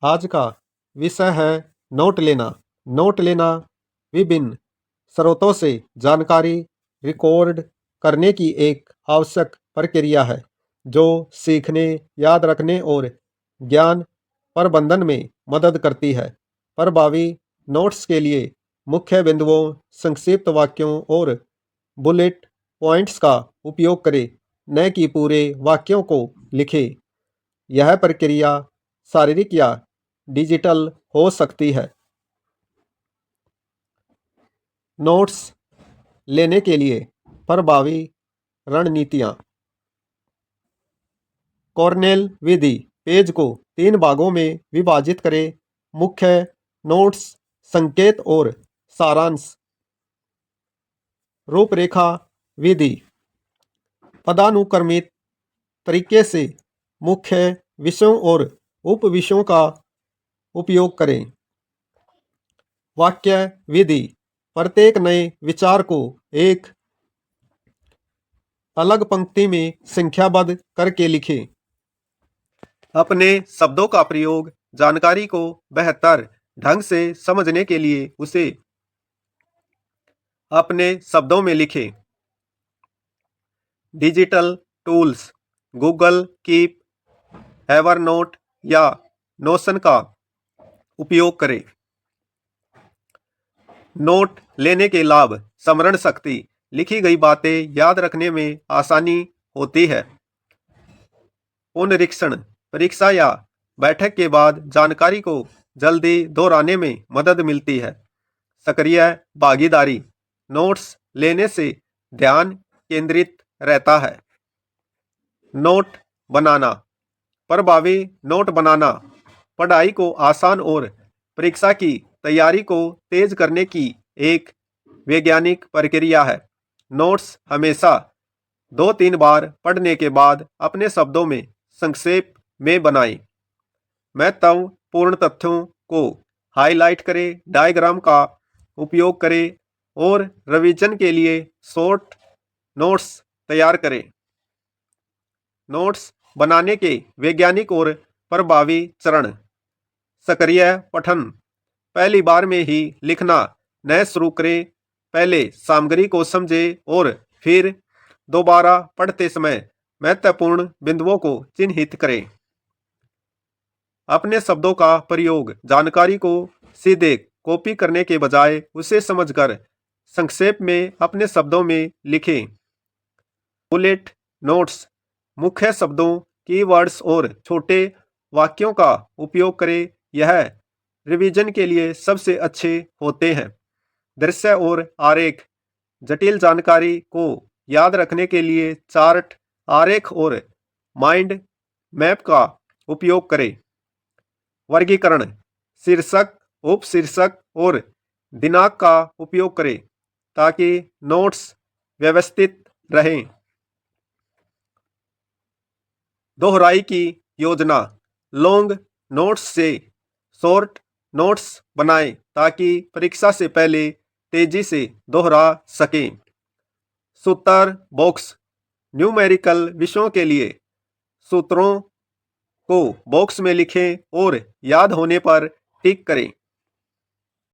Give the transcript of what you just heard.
आज का विषय है नोट लेना। नोट लेना विभिन्न स्रोतों से जानकारी रिकॉर्ड करने की एक आवश्यक प्रक्रिया है जो सीखने, याद रखने और ज्ञान प्रबंधन में मदद करती है। प्रभावी नोट्स के लिए मुख्य बिंदुओं, संक्षिप्त वाक्यों और बुलेट पॉइंट्स का उपयोग करें, न कि पूरे वाक्यों को लिखें। यह प्रक्रिया शारीरिक या डिजिटल हो सकती है। नोट्स लेने के लिए प्रभावी रणनीतियाँ। कॉर्नेल विधि। पेज को 3 भागों में विभाजित करें। मुख्य नोट्स, संकेत और सारांश। रूपरेखा विधि। पदानुक्रमित तरीके से मुख्य विषयों और उप विषयों का उपयोग करें। वाक्य विधि। प्रत्येक नए विचार को एक अलग पंक्ति में संख्याबद्ध करके लिखें। अपने शब्दों का प्रयोग जानकारी को बेहतर ढंग से समझने के लिए उसे अपने शब्दों में लिखें। Digital tools, Google keep, Evernote या नोशन का उपयोग करें। नोट लेने के लाभ। स्मरण शक्ति। लिखी गई बातें याद रखने में आसानी होती है। पुनरीक्षण। परीक्षा या बैठक के बाद जानकारी को जल्दी दोहराने में मदद मिलती है। सक्रिय भागीदारी। नोट्स लेने से ध्यान केंद्रित रहता है। नोट बनाना। प्रभावी नोट बनाना पढ़ाई को आसान और परीक्षा की तैयारी को तेज करने की एक वैज्ञानिक प्रक्रिया है। नोट्स हमेशा 2-3 बार पढ़ने के बाद अपने शब्दों में संक्षेप में बनाएं। महत्वपूर्ण तथ्यों को हाईलाइट करें, डायग्राम का उपयोग करें और रिवीजन के लिए शॉर्ट नोट्स तैयार करें। नोट्स बनाने के वैज्ञानिक और प्रभावी चरण। सक्रिय पठन। पहली बार में ही लिखना न शुरू करें। पहले सामग्री को समझें और फिर दोबारा पढ़ते समय महत्वपूर्ण बिंदुओं को चिन्हित करें। अपने शब्दों का प्रयोग। जानकारी को सीधे कॉपी करने के बजाय उसे समझकर संक्षेप में अपने शब्दों में लिखें। Bullet notes. मुख्य शब्दों, कीवर्ड्स और छोटे वाक्यों का उपयोग करें। यह रिवीजन के लिए सबसे अच्छे होते हैं। दृश्य और आरेख। जटिल जानकारी को याद रखने के लिए चार्ट, आरेख और माइंड मैप का उपयोग करें। वर्गीकरण। शीर्षक, उपशीर्षक और दिनांक का उपयोग करें ताकि नोट्स व्यवस्थित रहें। दोहराई की योजना। लॉन्ग नोट्स से शॉर्ट नोट्स बनाएं ताकि परीक्षा से पहले तेजी से दोहरा सकें। सूत्र बॉक्स। न्यूमेरिकल विषयों के लिए सूत्रों को बॉक्स में लिखें और याद होने पर टिक करें।